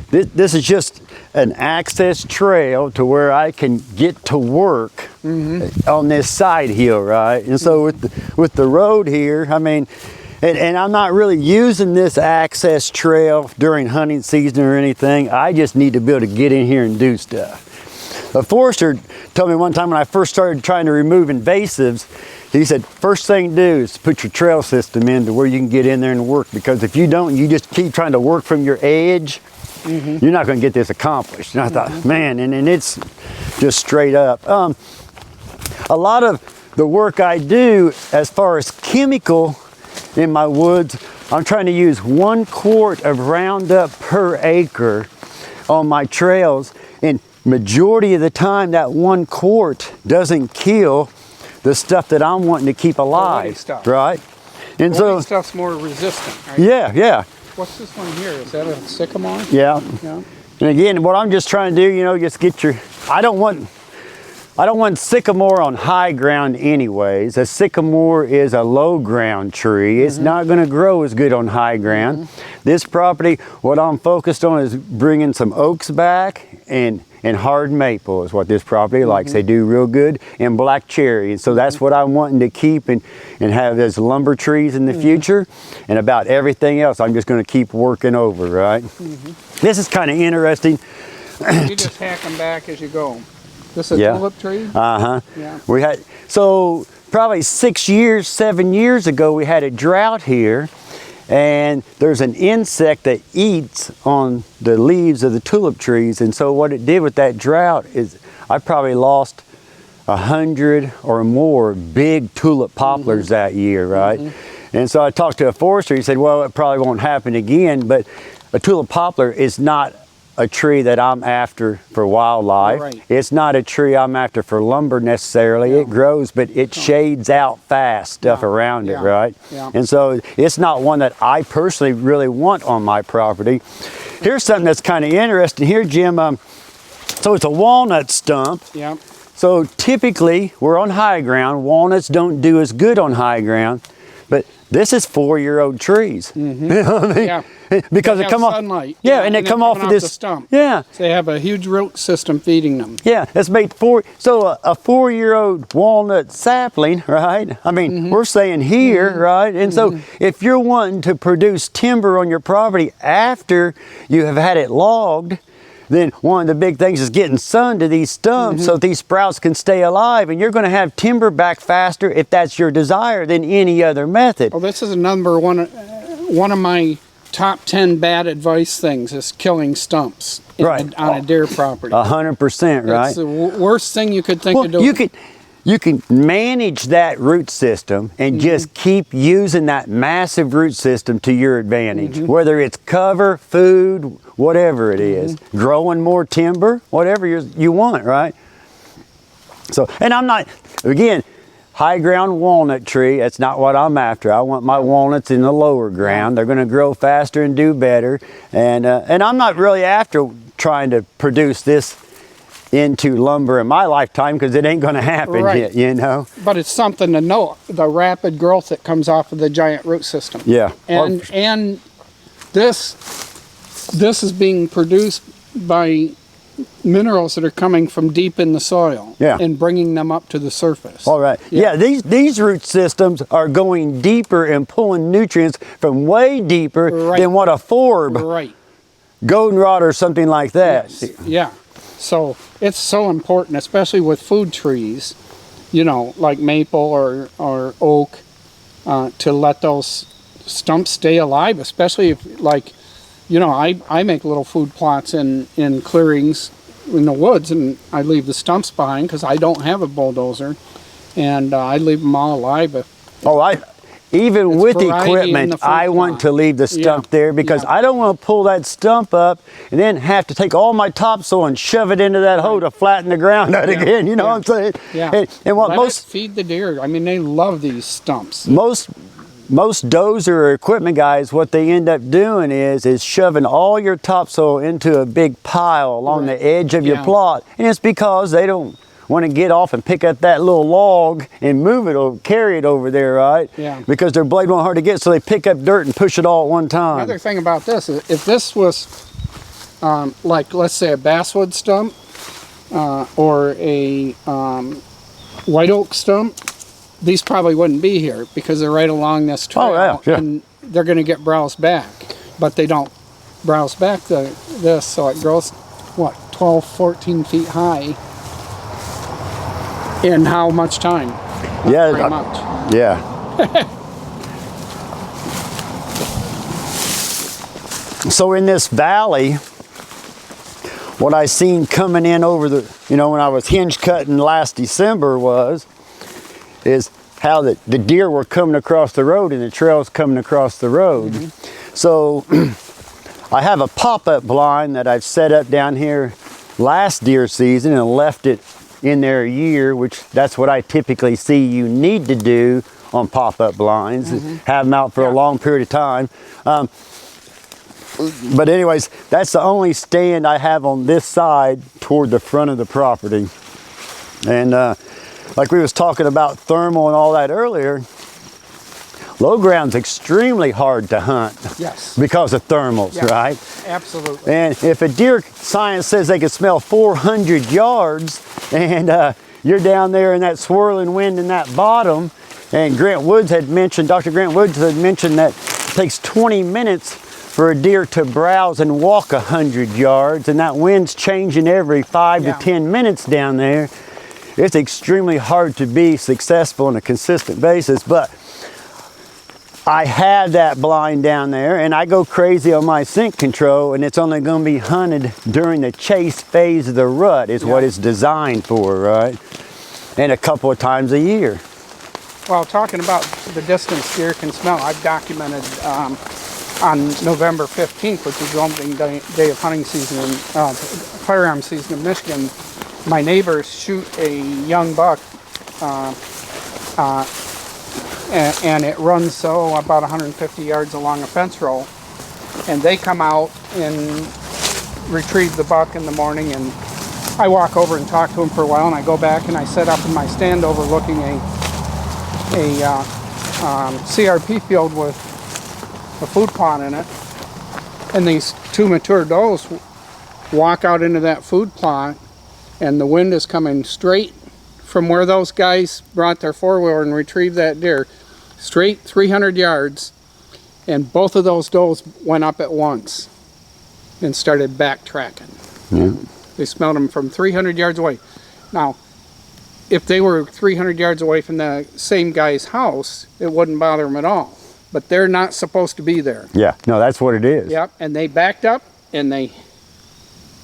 This is just an access trail to where I can get to work on this side hill, right? And so with the road here, I mean, and I'm not really using this access trail during hunting season or anything. I just need to be able to get in here and do stuff. A forester told me one time when I first started trying to remove invasives, he said, first thing to do is put your trail system in to where you can get in there and work, because if you don't, you just keep trying to work from your edge, you're not going to get this accomplished. And I thought, man, and it's just straight up. A lot of the work I do as far as chemical in my woods, I'm trying to use 1 quart of Roundup per acre on my trails, and majority of the time that 1 quart doesn't kill the stuff that I'm wanting to keep alive, right? And so stuff's more resistant, right? Yeah. What's this one here? Is that a sycamore? Yeah. And again, what I'm just trying to do, you know, just get your, I don't want sycamore on high ground anyways. A sycamore is a low ground tree. It's not going to grow as good on high ground. This property, what I'm focused on is bringing some oaks back, and hard maple is what this property likes. They do real good, and black cherry. And so that's what I'm wanting to keep and have as lumber trees in the future. And about everything else, I'm just going to keep working over, right? This is kind of interesting. You just hack them back as you go. This is a tulip tree? Yeah. We had, so probably 7 years ago, we had a drought here, and there's an insect that eats on the leaves of the tulip trees. And so what it did with that drought is I probably lost 100 or more big tulip poplars that year, right? And so I talked to a forester. He said, well, it probably won't happen again, but a tulip poplar is not a tree that I'm after for wildlife. It's not a tree I'm after for lumber necessarily. It grows, but it shades out fast stuff around it, right? And so it's not one that I personally really want on my property. Here's something that's kind of interesting here, Jim. So it's a walnut stump. So typically we're on high ground. Walnuts don't do as good on high ground, but this is 4-year-old trees. You know what I mean? Because they come off sunlight. And they come off of this stump. So they have a huge root system feeding them. It's made so a 4-year-old walnut sapling, right? I mean, we're saying here, right? And so if you're wanting to produce timber on your property after you have had it logged, then one of the big things is getting sun to these stumps so these sprouts can stay alive, and you're going to have timber back faster if that's your desire than any other method. Well, this is number one of my top 10 bad advice things is killing stumps on a deer property. 100%, right? It's the worst thing you could think of doing. You can manage that root system and just keep using that massive root system to your advantage, whether it's cover, food, whatever it is, growing more timber, whatever you want, right? So, and I'm not, again, high ground walnut tree, that's not what I'm after. I want my walnuts in the lower ground. They're going to grow faster and do better. And I'm not really after trying to produce this into lumber in my lifetime, because it ain't going to happen yet, you know. But it's something to note, the rapid growth that comes off of the giant root system. And this is being produced by minerals that are coming from deep in the soil and bringing them up to the surface. These root systems are going deeper and pulling nutrients from way deeper than what a forb, goldenrod or something like that. So it's so important, especially with food trees, you know, like maple or oak, to let those stumps stay alive, especially if, like, you know, I make little food plots in clearings in the woods, and I leave the stumps behind because I don't have a bulldozer, and I leave them all alive. Even with equipment, I want to leave the stump there, because I don't want to pull that stump up and then have to take all my topsoil and shove it into that hole to flatten the ground out again. You know what I'm saying? And what most feed the deer. I mean, they love these stumps. Most dozer or equipment guys, what they end up doing is shoving all your topsoil into a big pile along the edge of your plot, and it's because they don't want to get off and pick up that little log and move it or carry it over there, right? Because their blade won't hard to get, so they pick up dirt and push it all at one time. Another thing about this is, if this was like let's say a basswood stump or a white oak stump, these probably wouldn't be here because they're right along this trail. Oh, yeah, yeah. And they're going to get browsed back, but they don't browse back this, so it grows, what, 12, 14 feet high in how much time? Yeah, Pretty much. Yeah. So in this valley, what I seen coming in over the, when I was hinge cutting last December is how the deer were coming across the road and the trails coming across the road. Mm-hmm. So I have a pop-up blind that I've set up down here last deer season and left it in there a year, which that's what I typically see you need to do on pop-up blinds, mm-hmm. have them out for a long period of time. But anyways, that's the only stand I have on this side toward the front of the property. And like we was talking about thermal and all that earlier, low ground's extremely hard to hunt. Yes. Because of thermals, yeah, right? Absolutely. And if a deer science says they can smell 400 yards and you're down there in that swirling wind in that bottom, and Dr. Grant Woods had mentioned that it takes 20 minutes for a deer to browse and walk 100 yards, and that wind's changing every 5 to 10 minutes down there. It's extremely hard to be successful on a consistent basis, but I have that blind down there and I go crazy on my scent control, and it's only going to be hunted during the chase phase of the rut is what it's designed for, right? And a couple of times a year. Well, talking about the distance deer can smell, I've documented on November 15th, which is the opening day of hunting season, firearm season in Michigan. My neighbors shoot a young buck, and it runs about 150 yards along a fence row, and they come out and retrieve the buck in the morning, and I walk over and talk to them for a while, and I go back and I set up in my stand overlooking a CRP field with a food plot in it, and these two mature does walk out into that food plot, and the wind is coming straight from where those guys brought their four-wheeler and retrieved that deer, straight 300 yards, and both of those does went up at once and started backtracking. Yeah. They smelled them from 300 yards away. Now, if they were 300 yards away from the same guy's house, it wouldn't bother them at all. But they're not supposed to be there. Yeah, no, that's what it is. Yep, and they backed up and they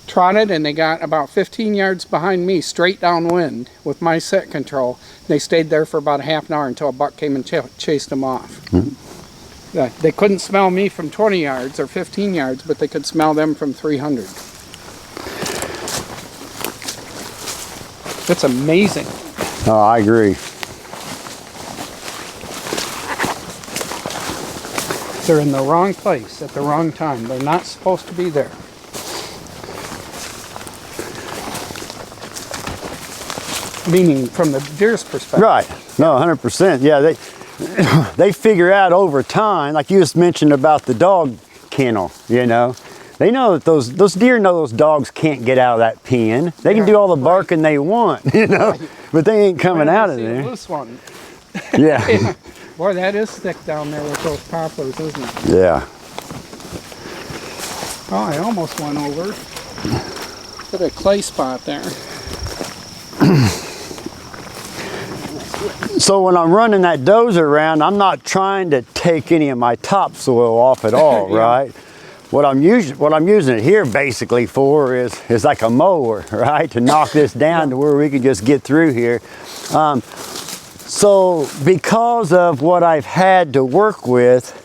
trotted, and they got about 15 yards behind me, straight downwind with my set control. They stayed there for about a half an hour until a buck came and chased them off. Mm-hmm. They couldn't smell me from 20 yards or 15 yards, but they could smell them from 300. It's amazing. Oh, I agree. They're in the wrong place at the wrong time. They're not supposed to be there. Meaning from the deer's perspective. Right. No, 100%. Yeah, they figure out over time, like you just mentioned about the dog kennel, They know that those deer know those dogs can't get out of that pen. They can do all the barking they want, but they ain't coming out of there. A loose one. Yeah. Yeah. Boy, that is thick down there with those poplars, isn't it? Yeah. Oh, I almost went over. Put a clay spot there. So when I'm running that dozer around, I'm not trying to take any of my topsoil off at all, yeah. Right? What I'm using it here basically for is like a mower, right? To knock this down to where we can just get through here. So because of what I've had to work with,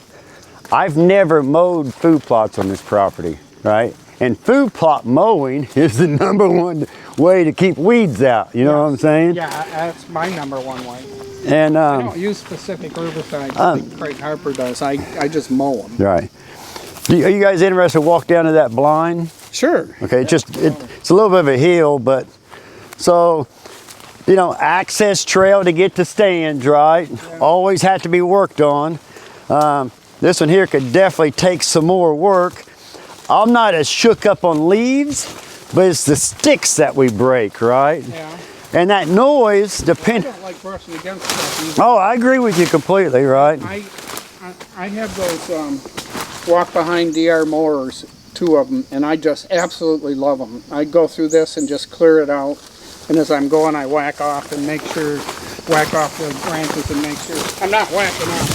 I've never mowed food plots on this property, right? And food plot mowing is the #1 way to keep weeds out, you know what I'm saying? Yeah, that's my #1 way. And I don't use specific herbicides like Craig Harper does. I just mow them. Right. Are you guys interested to walk down to that blind? Sure. Okay, it's a little bit of a hill, but so, access trail to get to stands, right? Yeah. Always have to be worked on. This one here could definitely take some more work. I'm not as shook up on leaves, but it's the sticks that we break, right? Yeah. And that noise I depends. don't like brushing against stuff either. Oh, I agree with you completely, right? I have those walk behind DR mowers, 2 of them, and I just absolutely love them. I go through this and just clear it out, and as I'm going, I whack off and make sure, whack off the branches and make sure. I'm not whacking off.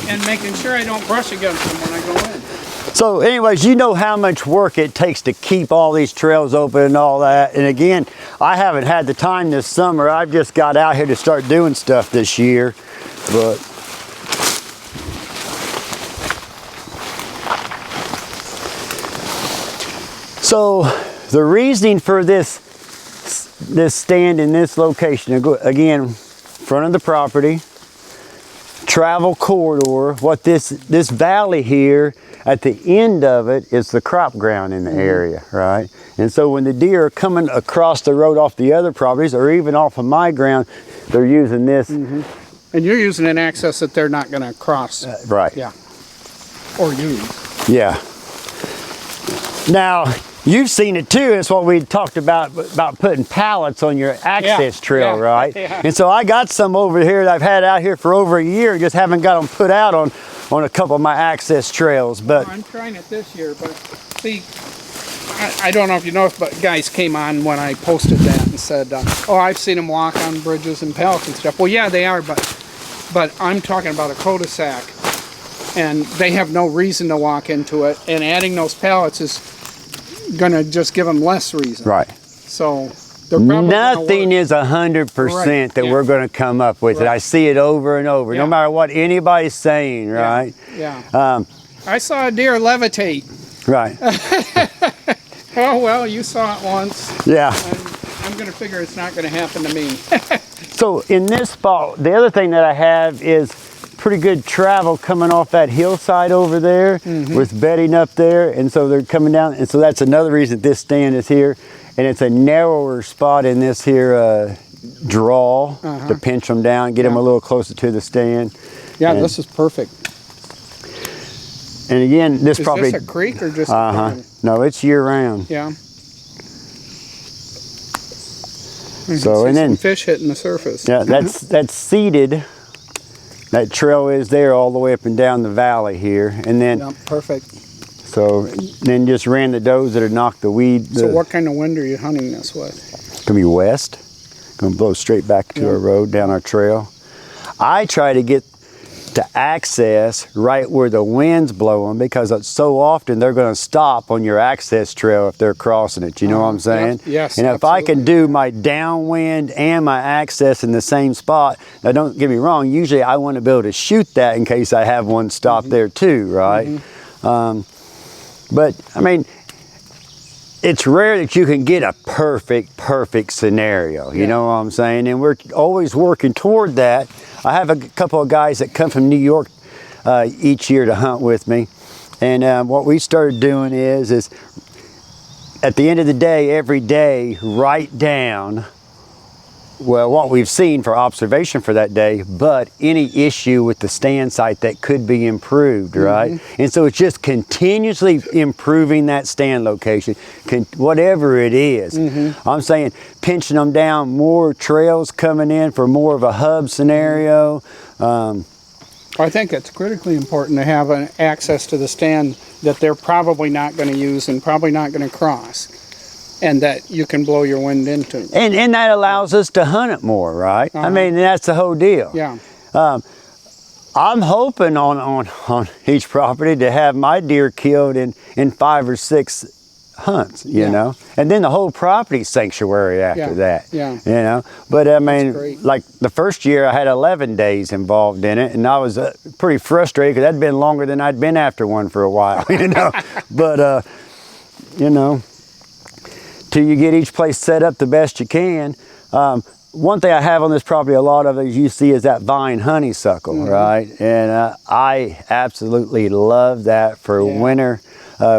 And making sure I don't brush against them when I go in. So anyways, you know how much work it takes to keep all these trails open and all that. And again, I haven't had the time this summer. I've just got out here to start doing stuff this year. But so the reasoning for this stand in this location, again, front of the property, travel corridor, what this valley here, at the end of it is the crop ground in the area, right? And so when the deer are coming across the road off the other properties or even off of my ground, they're using this. And you're using an access that they're not going to cross. Right. Yeah. Or use. Yeah. Now, you've seen it too. It's what we talked about putting pallets on your access trail, right? Yeah. And so I got some over here that I've had out here for over a year, just haven't got them put out on a couple of my access trails. But I'm trying it this year, but see, I don't know if you know, but guys came on when I posted that and said, oh, I've seen them walk on bridges and pallets and stuff. Well, yeah, they are, but I'm talking about a cul-de-sac, and they have no reason to walk into it, and adding those pallets is gonna just give them less reason. right. So they're probably Nothing is 100% that we're going to come up with it. I see it over and over, no matter what anybody's saying, right? Yeah. I saw a deer levitate. Right. Oh, well, you saw it once. Yeah. I'm going to figure it's not going to happen to me. So in this spot, the other thing that I have is pretty good travel coming off that hillside over there with bedding up there. And so they're coming down. And so that's another reason this stand is here. And it's a narrower spot in this here draw to pinch them down, get them a little closer to the stand. Yeah, and this is perfect. And again, this is probably... Is this a creek or just a pond? No, it's year round. Yeah. So and then some fish hitting the surface. Yeah, that's seeded. That trail is there all the way up and down the valley here, and then perfect. So then just ran the does that had knocked the weed. So what kind of wind are you hunting this with? It's gonna be west. Gonna blow straight back to our road down our trail. I try to get to access right where the wind's blowing because so often they're going to stop on your access trail if they're crossing it. You know what I'm saying? Yes. And if I can do my downwind and my access in the same spot, now don't get me wrong, usually I want to be able to shoot that in case I have one stop there too, right? But I mean, it's rare that you can get a perfect scenario. You know what I'm saying? And we're always working toward that. I have a couple of guys that come from New York each year to hunt with me. And what we started doing is at the end of the day, every day, write down, well, what we've seen for observation for that day, but any issue with the stand site that could be improved, right? And so it's just continuously improving that stand location, whatever it is. I'm saying pinching them down, more trails coming in for more of a hub scenario. I think it's critically important to have an access to the stand that they're probably not going to use and probably not going to cross, and that you can blow your wind into. And that allows us to hunt it more, right? I mean, that's the whole deal. Yeah. I'm hoping on each property to have my deer killed in 5 or 6 hunts, you know, and then the whole property sanctuary after that, you know. But I mean, like the first year I had 11 days involved in it, and I was pretty frustrated because that'd been longer than I'd been after one for a while, you know. But you know, till you get each place set up the best you can. One thing I have on this property, a lot of, as you see, is that vine honeysuckle, right? And I absolutely love that for winter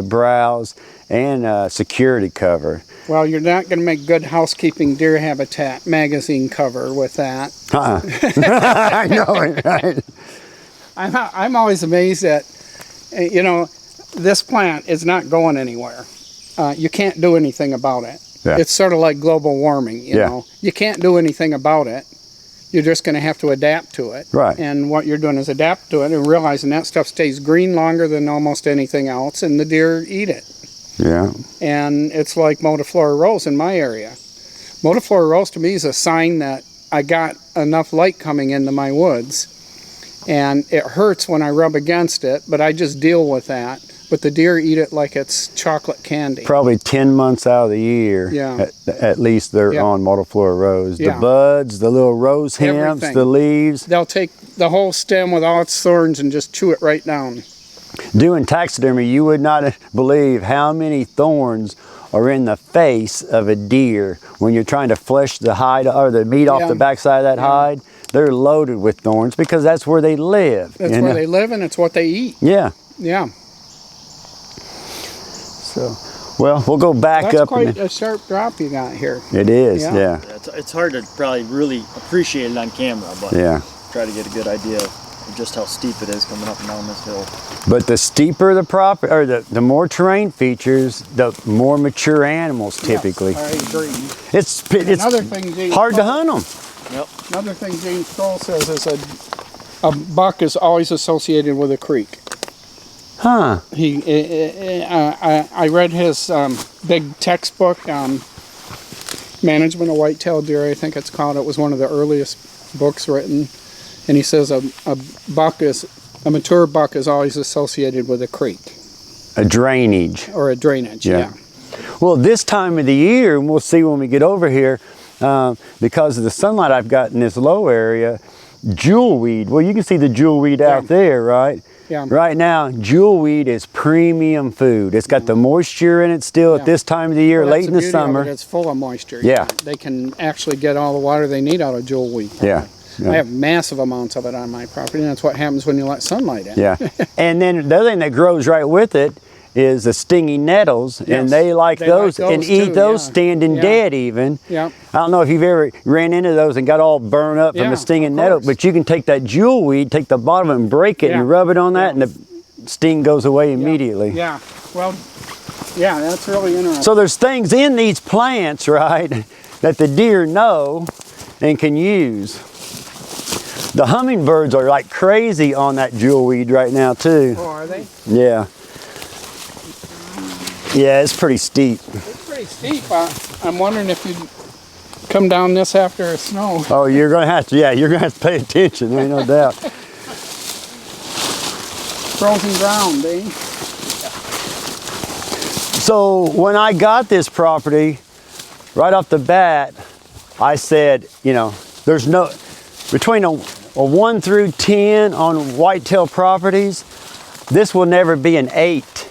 browse and security cover. Well, you're not going to make good housekeeping deer habitat magazine cover with that. I know it, right? I'm always amazed at, you know, this plant is not going anywhere. You can't do anything about it. Yeah. It's sort of like global warming, you know. You can't do anything about it. You're just going to have to adapt to it. Right. And what you're doing is adapt to it and realizing that stuff stays green longer than almost anything else, and the deer eat it. Yeah. And it's like Modiflora rose in my area. Modiflora rose to me is a sign that I got enough light coming into my woods. And it hurts when I rub against it, but I just deal with that. But the deer eat it like it's chocolate candy. Probably 10 months out of the year, Yeah. at least they're on Modiflora rose. Yeah. The buds, the little rose hemps, Everything. the leaves. They'll take the whole stem with all its thorns and just chew it right down. Doing taxidermy, you would not believe how many thorns are in the face of a deer when you're trying to flesh the hide or the meat off the backside of that hide. They're loaded with thorns because that's where they live. That's where they live and it's what they eat. Yeah. Yeah. So, well, we'll go back That's up. quite a sharp drop you got here. It is, Yeah. yeah. It's hard to probably really appreciate it on camera, but try to get a good idea of just how steep it is coming up and down this hill. But the steeper the property, or the more terrain features, the more mature animals typically. Yes, I agree. It's Another thing, James hard to Kroll- hunt them. Yep. Another thing James Kroll says is a buck is always associated with a creek. Huh. I read his big textbook on management of whitetail deer, I think it's called. It was one of the earliest books written. And he says a mature buck is always associated with a creek. A drainage. Or a drainage, yeah. Well, this time of the year, and we'll see when we get over here, because of the sunlight I've got in this low area, jewelweed. Well, you can see the jewelweed out there, right? Yeah. Right now, jewelweed is premium food. It's got the moisture in it still at this time of the year, Well, late in the that's beauty of summer. it, it's full of moisture. Yeah. They can actually get all the water they need out of jewelweed. Yeah. I have massive amounts of it on my property, and that's what happens when you let sunlight in. Yeah. And then the other thing that grows right with it is the stingy nettles, and they like those and eat those standing dead even. Yeah. I don't know if you've ever ran into those and got all burned up from the stinging nettle, but you can take that jewelweed, take the bottom of it and break it and rub it on that, and the sting goes away immediately. Yeah. Well, yeah, that's really interesting. So there's things in these plants, right, that the deer know and can use. The hummingbirds are like crazy on that jewelweed right now too. Oh, are they? Yeah. Yeah, it's pretty steep. It's pretty steep. I'm wondering if you'd come down this after a snow. Oh, you're gonna have to, you're gonna have to pay attention, there ain't no doubt. Frozen ground, eh? So when I got this property, right off the bat, I said, there's no, between a 1 through 10 on whitetail properties, this will never be an 8.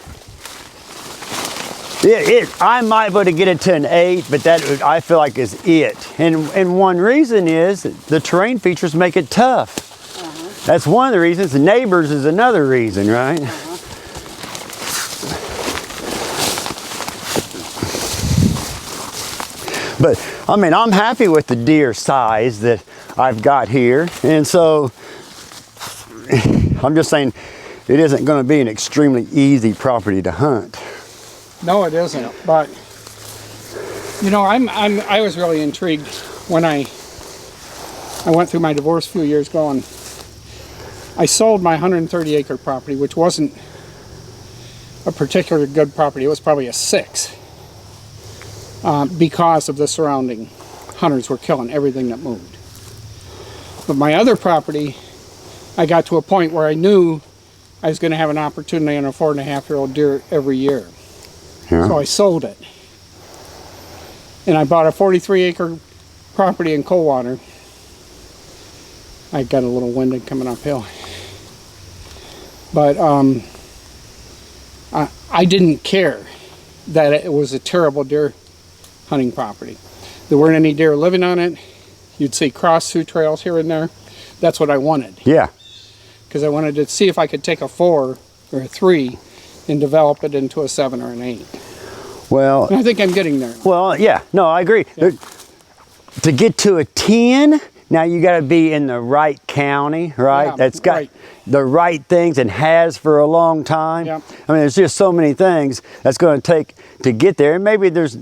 I might be able to get it to an 8, but that I feel like is it. And one reason is the terrain features make it tough. That's one of the reasons. The neighbors is another reason, right? But I mean, I'm happy with the deer size that I've got here, and so I'm just saying it isn't going to be an extremely easy property to hunt. No, it isn't. But I was really intrigued when I went through my divorce a few years ago, and I sold my 130-acre property, which wasn't a particularly good property. It was probably a 6 because of the surrounding hunters were killing everything that moved. But my other property, I got to a point where I knew I was going to have an opportunity on a 4.5-year-old deer every year. Yeah. So I sold it. And I bought a 43-acre property in Coldwater. I got a little winded coming uphill. But I didn't care that it was a terrible deer hunting property. There weren't any deer living on it. You'd see cross-through trails here and there. That's what I wanted. Yeah. Because I wanted to see if I could take a 4 or a 3 and develop it into a 7 or an 8. Well, And I think I'm getting there. well, yeah, no, I agree. Yeah. To get to a 10, now you got to be in the right county, right? Yeah, That's got right. the right things and has for a long time. Yeah. I mean, there's just so many things that's going to take to get there. And maybe there's,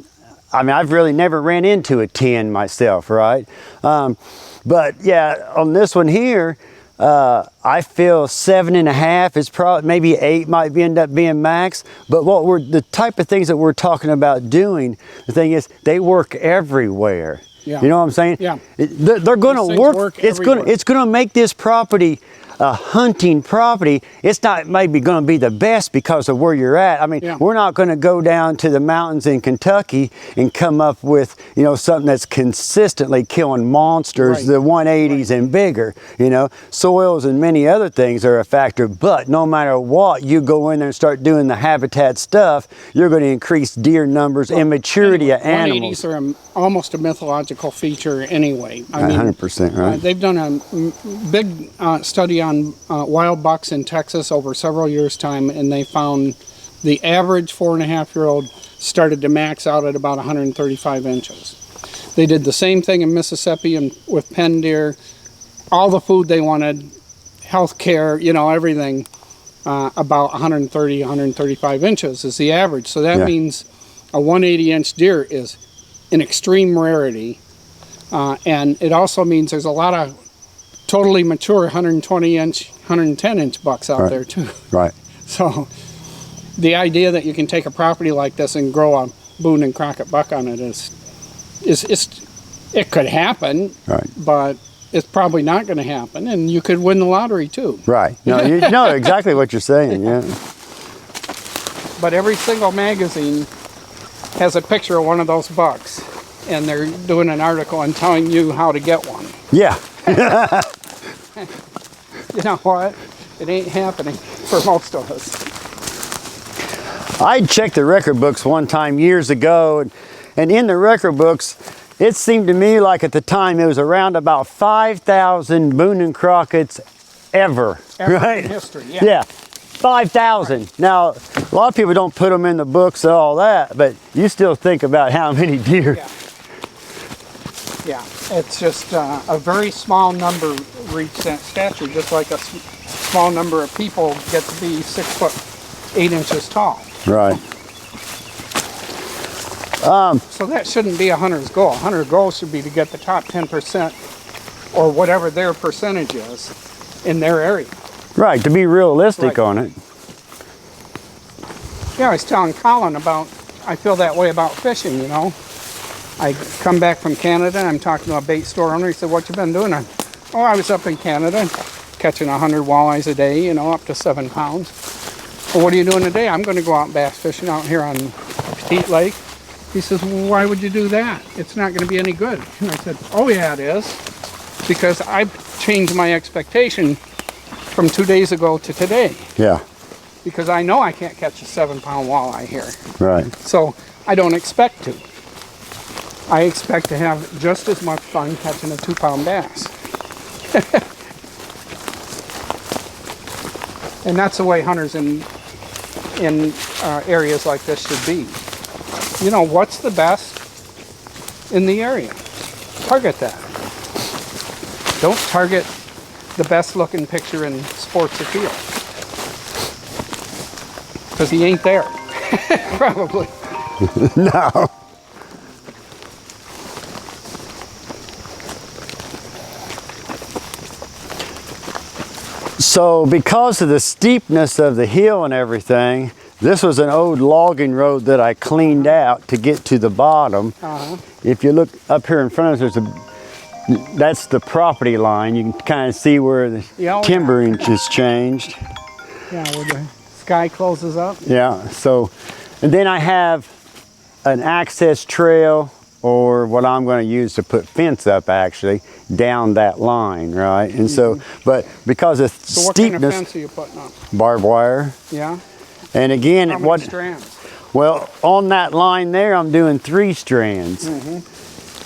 I mean, I've really never ran into a 10 myself, right? But yeah, on this one here, I feel 7.5 is probably, maybe 8 might end up being max. But the type of things that we're talking about doing, the thing is, they work everywhere. Yeah. You know what I'm saying? Yeah. They're going These to things work. work everywhere. It's going to make this property a hunting property. It's not maybe going to be the best because of where you're at. I mean, Yeah. we're not going to go down to the mountains in Kentucky and come up with, you know, something that's consistently killing monsters, Right. the 180s and bigger. You know, soils and many other things are a factor. But no matter what, you go in there and start doing the habitat stuff, you're going to increase deer numbers and maturity of animals. 180s are almost a mythological feature anyway. I mean, 100%, right? they've done a big study on wild bucks in Texas over several years' time, and they found the average 4.5-year-old started to max out at about 135 inches. They did the same thing in Mississippi and with pen deer. All the food they wanted, health care, you know, everything, about 130, 135 inches is the average. So that Yeah. means a 180-inch deer is an extreme rarity. And it also means there's a lot of totally mature 120-inch, 110-inch bucks out Right. there too. Right. So the idea that you can take a property like this and grow a Boone and Crockett buck on it is it could happen, Right. but it's probably not going to happen, and you could win the lottery too. Right. No, you know exactly what you're saying. Yeah. But every single magazine has a picture of one of those bucks, and they're doing an article and telling you how to get one. Yeah. You know what? It ain't happening for most of us. I checked the record books one time years ago, and in the record books, it seemed to me like at the time it was around about 5,000 Boone and Crockett's ever right? In history, yeah. Yeah, 5,000. Right. Now, a lot of people don't put them in the books and all that, but you still think about how many deer. Yeah. Yeah, it's just a very small number reach that stature, just like a small number of people get to be 6 foot 8 inches tall. Right. So that shouldn't be a hunter's goal. A hunter's goal should be to get the top 10% or whatever their percentage is in their area. Right, to be realistic Right. on it. Yeah, I was telling Colin about, I feel that way about fishing, you know. I come back from Canada and I'm talking to a bait store owner. He said, "What you been doing?" I was up in Canada catching 100 walleyes a day, you know, up to 7 pounds. "Well, what are you doing today?" "I'm going to go out bass fishing out here on Petite Lake." He says, "Well, why would you do that? It's not going to be any good." And I said, "Oh yeah, it is. Because I've changed my expectation from 2 days ago to today. Yeah, Because I know I can't catch a 7-pound walleye here. right. So I don't expect to. I expect to have just as much fun catching a 2-pound bass." And that's the way hunters in areas like this should be. You know, what's the best in the area? Target that. Don't target the best looking picture in Sports Appeal. Because he ain't there. Probably. No. So because of the steepness of the hill and everything, this was an old logging road that I cleaned out to get to the bottom. If you look up here in front of us, that's the property line. You can kind of see where the timbering has changed. Yeah, where the sky closes up. Yeah, so, and then I have an access trail, or what I'm going to use to put fence up actually, down that line, right? And so, but because of So what kind of steepness, fence are you putting up? barbed wire. Yeah? And again, How many strands? well, on that line there, I'm doing 3 strands.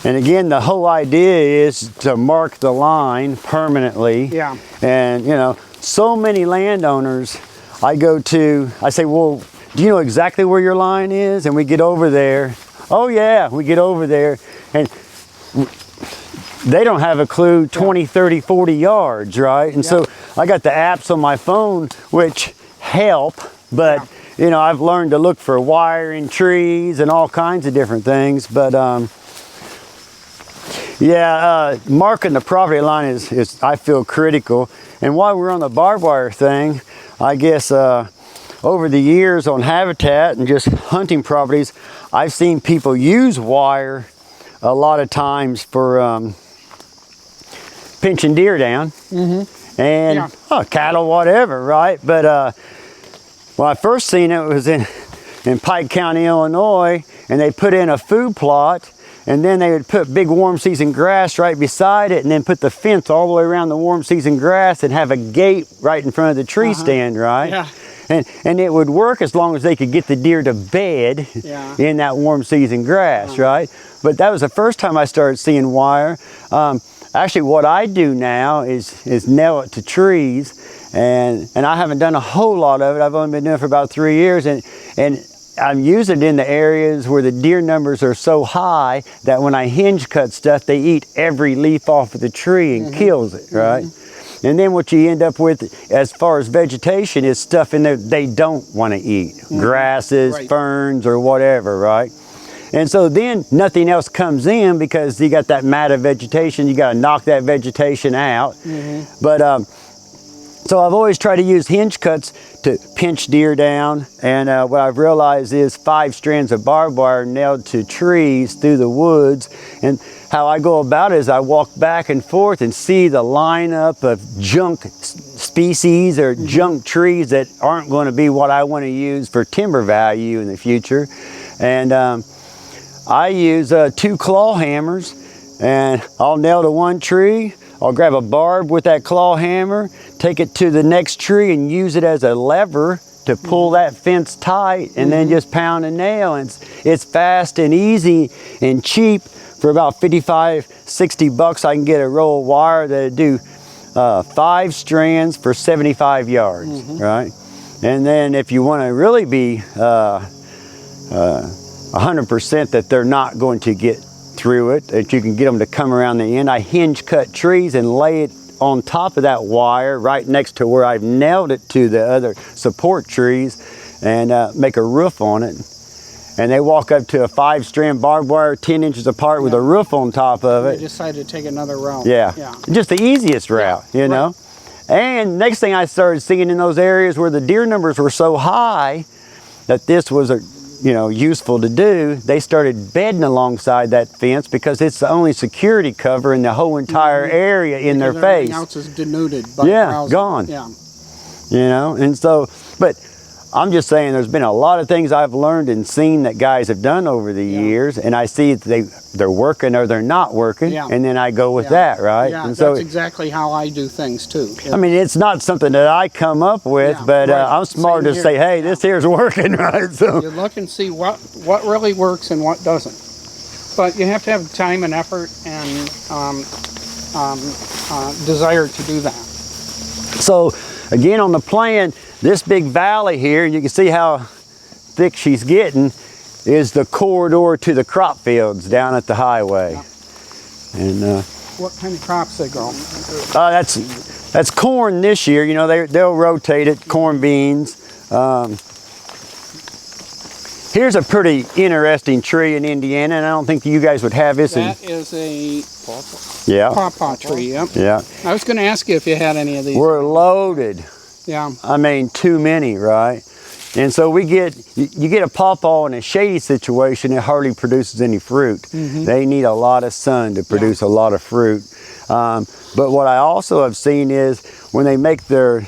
And again, the whole idea is to mark the line permanently. Yeah. And, you know, so many landowners I go to, I say, well, do you know exactly where your line is? And we get over there. Oh yeah, we get over there and they don't have a clue 20, 30, 40 yards, right? And so I got the apps on my phone which help, but you know, I've learned to look for wire in trees and all kinds of different things. But marking the property line is I feel critical. And while we're on the barbed wire thing, I guess over the years on habitat and just hunting properties, I've seen people use wire a lot of times for pinching deer down and cattle, whatever, right? But when I first seen it was in Pike County, Illinois, and they put in a food plot, and then they would put big warm season grass right beside it, and then put the fence all the way around the warm season grass and have a gate right in front of the tree stand, right? Yeah. And it would work as long as they could get the deer to bed in that warm season grass, right? But that was the first time I started seeing wire. Actually, what I do now is nail it to trees, and I haven't done a whole lot of it. I've only been doing it for about 3 years, and I'm using it in the areas where the deer numbers are so high that when I hinge cut stuff, they eat every leaf off of the tree and kills it, right? And then what you end up with as far as vegetation is stuff in there they don't want to eat. Grasses, ferns, or whatever, right? And so then nothing else comes in because you got that mat of vegetation. You got to knock that vegetation out. But so I've always tried to use hinge cuts to pinch deer down. And what I've realized is 5 strands of barbed wire nailed to trees through the woods. And how I go about it is I walk back and forth and see the lineup of junk species or junk trees that aren't going to be what I want to use for timber value in the future. And I use 2 claw hammers, and I'll nail to one tree. I'll grab a barb with that claw hammer, take it to the next tree and use it as a lever to pull that fence tight, and then just pound a nail. And it's fast and easy and cheap. For about 55, 60 bucks, I can get a roll of wire that'll do 5 strands for 75 yards, right? And then if you want to really be 100% that they're not going to get through it, that you can get them to come around the end, I hinge cut trees and lay it on top of that wire right next to where I've nailed it to the other support trees, and make a roof on it. And they walk up to a 5-strand barbed wire 10 inches apart with a roof on top of it. They decided to take another route. Yeah. Just the easiest route, you know. And next thing I started seeing in those areas where the deer numbers were so high that this was useful to do, they started bedding alongside that fence because it's the only security cover in the whole entire area in their face. Everything else is denuded. By gone. Yeah. You know, and so, but I'm just saying there's been a lot of things I've learned and seen that guys have done over the years, and I see they're working or they're not working, and then I go with that, right? Yeah, and so that's exactly how I do things too. I mean, it's not something that I come up with, but I'm smart to say, hey, this here's working, right? So you look and see what really works and what doesn't. But you have to have time and effort and desire to do that. So again, on the plan, this big valley here, you can see how thick she's getting, is the corridor to the crop fields down at the highway. And what kind of crops they grow? that's corn this year. You know, they'll rotate it, corn, beans. Here's a pretty interesting tree in Indiana, and I don't think you guys would have this. That is a pawpaw tree. Yeah. I was going to ask you if you had any of these. We're loaded. Yeah. I mean, too many, right? And so you get a pawpaw in a shady situation, it hardly produces any fruit. They need a lot of sun to produce a lot of fruit. But what I also have seen is when they make their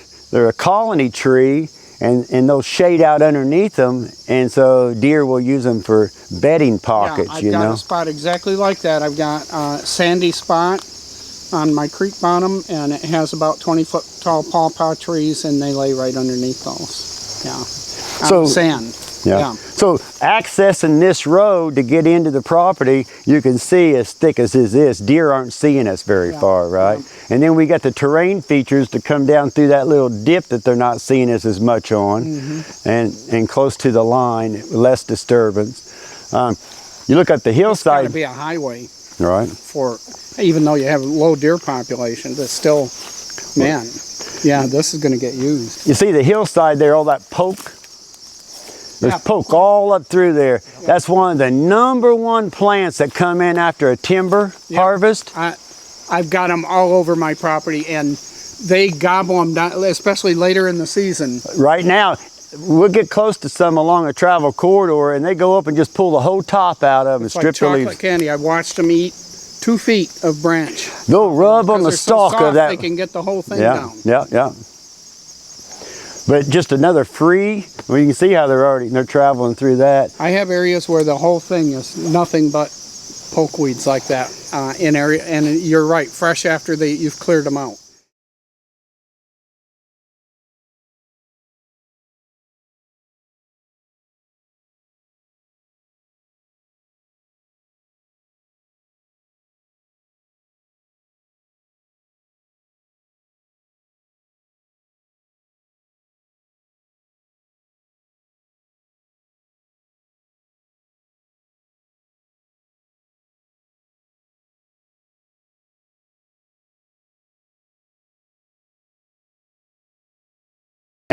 colony tree, and they'll shade out underneath them, and so deer will use them for bedding pockets. I've got a spot exactly like that. I've got a sandy spot on my creek bottom, and it has about 20-foot tall pawpaw trees, and they lay right underneath those. Yeah. So sand. Yeah. So accessing this road to get into the property, you can see as thick as this. Deer aren't seeing us very far, right? And then we got the terrain features to come down through that little dip that they're not seeing us as much on, and close to the line, less disturbance. You look at the hillside. It's got to be a highway, right? For even though you have a low deer population, but still, man, yeah, this is going to get used. You see the hillside there, all that poke. There's poke all up through there. That's one of the #1 plants that come in after a timber harvest. I've got them all over my property, and they gobble them down, especially later in the season. Right now, we'll get close to some along a travel corridor, and they go up and just pull the whole top out of them and strip the leaves. Chocolate candy. I've watched them eat 2 feet of branch. They'll rub on the stalk so soft, of that. They can get the whole thing down. Yeah. But just another free. Well, you can see how they're traveling through that. I have areas where the whole thing is nothing but poke weeds like that in area, and you're right, fresh after you've cleared them out.